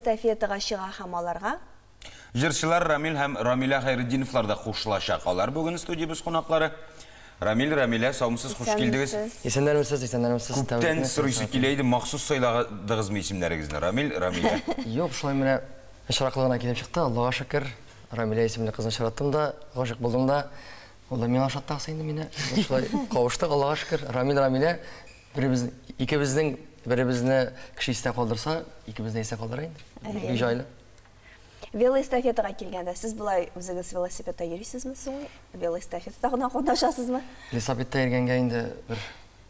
велоэстафетаға шыға хамаларға. Жыршылар Рамил һәм Рамиля Хайретдиновлар да кушылачак. Алар бүген студиябыз кунаклары. Рамил, Рамиля, саумсыз, хуш келдегез. Исәннәрмесез. Күптән сорыйсы киләйди, махсус сайлагыдыгызмы исемнәрегезне? Рамил, Рамиля. Юк, шулай менә шараклыгына килеп чыкты. Аллага шөкер. Рамиля исемле кызны чыраттым да, гашык булдым да. Ул да миңа шаттаксы инде мине. Шулай кавыштык, Аллага шөкер. Рамил, Рамиля икебезнең беребезне кеше истә калдырса, икебезне истә калдыра инде. Җайлы. Велоэстафетаға келгенде, сіз бұлай өзіңіз велосипедта йөрисезме соң? Велоэстафетта гына катнашасызмы? Велосипедта йөргәнгә инде бер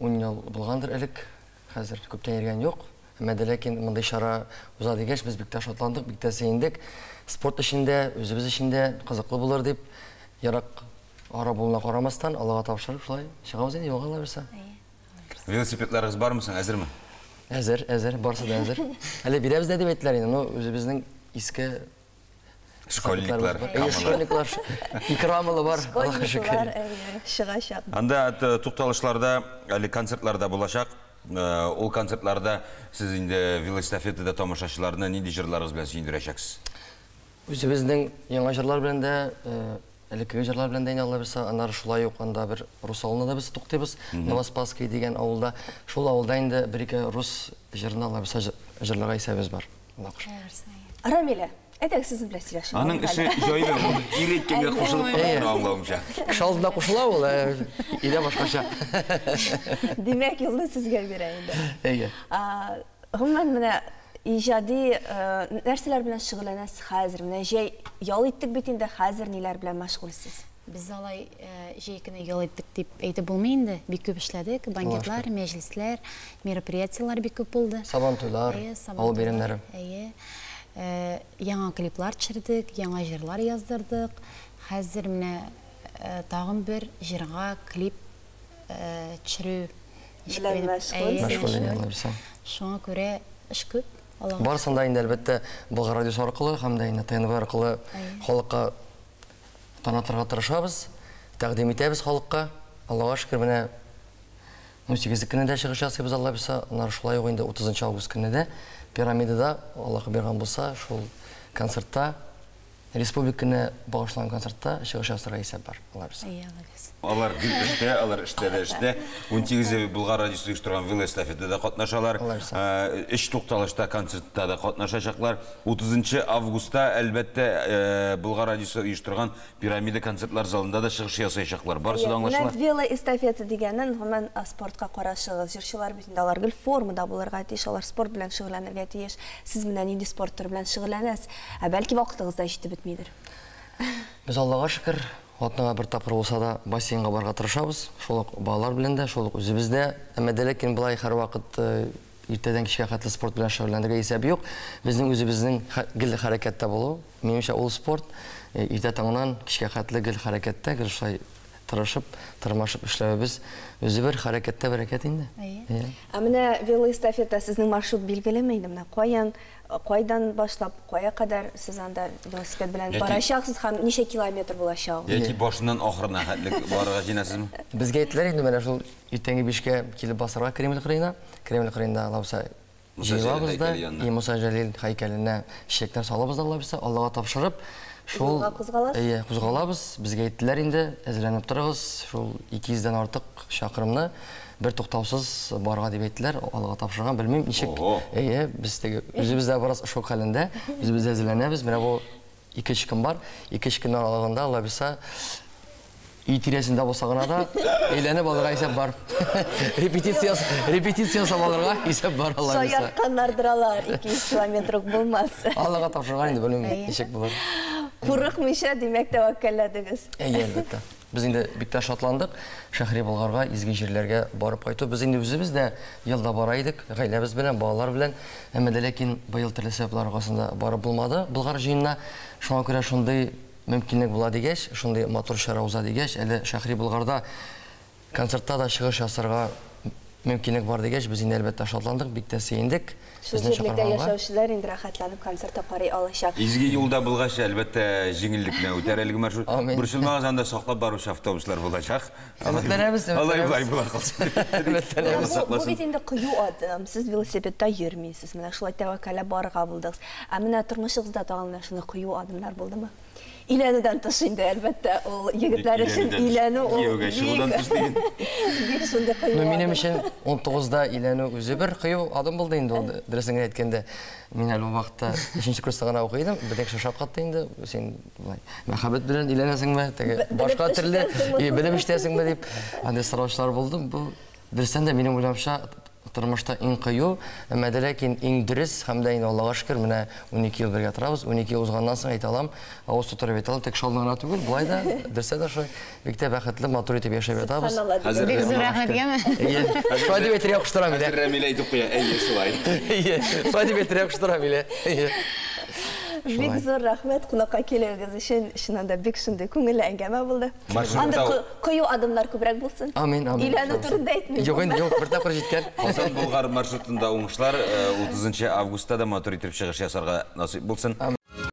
10 ел булгандыр элек. Хәзер күптән йөргән юк. Әмма ләкин мондый шара уза дигәч, без бик тә шатландык, бик тә сөендек. Спорт эшендә, үзебез эшендә кызыклы булыр дип, ярак ара булуна карамастан, Аллага тапшырып шулай чыгабыз инде юлга алабызса. Велосипедларыгыз бармы соң, әзерме? Әзер, барсы да әзер. Әле бирәбез дә дип әйттеләр инде, но үзебезнең иске школьниклар, школьниклар, икрамлы бар, Аллага шөкер. Шыгачак. Анда тукталышларда, әле концертларда булачак. Ул концертларда сез инде велоэстафетада тамашачыларны нинди җырларыгыз белән сөендерәчәксез? Үзебезнең яңа җырлар белән дә, элекке җырлар белән дә инде алабызса, аннары шулай ук анда бер рус авылында да без туктыйбыз. Новоспасский дигән авылда. Шул авылда инде бер-ике рус җырын алабызса, җырларга исәбез бар. Рамиля, әйтәк сез белән сөйләшә. Аның эше җайлы, иреткәнгә кушылып калган аңлавымча. Кыш алдында кушыла ул, илә башкача. Димәк, юлны сезгә бирә инде. Әйе. Гомумән менә иҗади нәрсәләр белән шөгыльләнәсез хәзер? Менә җәй ял иттек бит инде, хәзер ниләр белән мәшгульсез? Biz alay җәйкене ял иттек дип әйтеп булмый инде. Бик күп эшләдек, банкетлар, мәҗлесләр, мероприятиялар бик күп булды. Сабан туйлар, авыл бәйрәмнәре. Әйе. Яңа клиплар төшердек, яңа җырлар яздырдык. Хәзер менә тагын бер җырга клип төшерү мәшгуль. Шуңа күрә эш күп. Барысында инде әлбәттә Болгар радиосы аркылы һәм дә инде ТНВ аркылы халыкка танытырга тырышабыз, тәкъдим итәбез халыкка. Аллага шөкер, менә 18 көнне дә чыгыш ясыйбыз, Алла бирсә, аннары шулай ук инде 30 август көнне дә Пирамидада, Аллаһы биргән булса, шул концертта, республиканы багышланган концертта чыгыш ясарга исәп бар. Алла бирсә. Алар бик эштә, алар эштә. 18 Болгар радиосы оештырган велоэстафетада катнашалар. Эш тукталышта концертта да катнашачаклар. 30 августта әлбәттә Болгар радиосы оештырган Пирамида концертлар залында да чыгыш ясаячаклар. Барысы да аңлашыла. Велоэстафета дигәннән гомумән спортка карашыгыз. Җырчылар бит инде алар гел формада булырга тиеш, алар спорт белән шөгыльләнергә тиеш. Сез менә нинди спорт төры белән шөгыльләнәсез? Бәлки вакытыгыз да җитеп бетмидер. Без Аллага шөкер, атнага бер тапкыр булса да бассейнга барырга тырышабыз. Шул ук балалар белән дә, шул ук үзебездә. Әмма ләкин булай һәр вакыт иртәдән кичкә хәтле спорт белән шөгыльләнергә исәп юк. Безнең үзебезнең гел хәрәкәттә булу, минемчә ул спорт. Иртә таңнан кичкә хәтле гел хәрәкәттә, гел шулай тырышып, тырмашып эшләбез. Үзе бер хәрәкәттә бәрәкәт инде. Менә велоэстафета сезнең маршрут билгелеме инде? Менә кайдан башлап, кая кадәр сез анда велосипед белән барачаксыз һәм ничә километр булачак? Яки башыннан ахырына хәтле барырга җинәсезме? Безгә әйттеләр инде, менә шул иртәнге 5-кә килеп басарга Кремль кырыена. Кремль кырыенда алабызса җыелабыз да, Муса Җәлил һәйкәленә чәчәкләр салабыз да, Аллага тапшырып, шул кузгалабыз. Безгә әйттеләр инде, әзерләнеп торыгыз, шул 200-дән артык чакрымны бер туктаусыз барга дип әйттеләр. Аллага тапшырган, белмим ничек. Без үзебез дә барас шок хәлендә, үзебез әзерләнәбез. Менә бу 2 көн бар. 2 көн аралыгында Алла бирсә, үй тирәсендә булса гына да әйләнеп алырга исәп бар. Репетиция салырга исәп бар, Алла бирсә. Саяктаннардыралар, 200 километр булмас. Аллага тапшырган инде, белмим ничек булыр. Курыкмыйча, димәк, тәвәккәлләдегез. Әлбәттә. Без инде бик тә шатландык. Шәһри Болгарга, изге җирләргә барып кайту. Без инде үзебез дә елда бара идек, гаиләбез белән, балалар белән. Әмма ләкин быел төрле сәбәпләр аркасында барып булмады. Болгар җыенына шуңа күрә шундый мөмкинлек була дигәч, шундый матур шара уза дигәч, әле Шәһри Болгарда концертта да чыгыш ясарга мөмкинлек бар дигәч, без инде әлбәттә шатландык, бик тә сөендек. Шул җирлектә яшәүчеләр инде рәхәтләнеп концертта карый алачак. Изге юлда булгач, әлбәттә, җиңеллек белән үтәрелеге маршрут. Борчылмагыз, анда саклап баручы автобуслар булачак. Өметләнәбез. Алай булай була калсын. Бу бит инде кыю адым. Сез велосипедта йөрмисез. Менә шулай тәвәккәлләп барырга булдыгыз. Ә менә тормышыгызда тагын шундый кыю адымнар булдымы? İlənədən tış indi əlbəttə, o yigitlər üçün iləni o bik şunday kıyı Benim için 19'da ilanı özü bir kıyı adım buldu indi o dersine etkende. Мен әлі вақытта 2-ші курста ғана оқидым, бірдек шашап қатты енді, сен мәхаббет білен иленесің бе, башқа түрлі білім іштесің бе деп, сұраушылар болды. Бұл дұрыстан да менің ойлауымша тұрмышта ең қию, әмәді ләкин ең дұрыс, һәмдә енді Аллаға шүкір, міне 12 ел бірге тұрабыз, 12 ел узғаннан соң айта алам, ауыз тұтырып айта алам, тек шалдың ғана түгіл, бұлай да дұрыста да шой, бекте бәқітлі матур етіп яшап жатабыз. Бек зор рахмет гәме. Шулай деп әйтірек құштырам еле. Хәзер Рәмилә әйтеп куя, әйе шулай. Шулай деп әйтірек құштырам еле. Бик зур рәхмәт кунакка килүегез өчен. Шуннан да бик шундый күңелле әңгәмә булды. Анда кыю адымнар күбрәк булсын. Амин, амин. Иләнү турында әйтмим. Юк, юк, бер тапкыр җиткән. Казан Болгар маршрутында уңышлар 30 августта да матур итеп чыгыш ясарга насыйп булсын.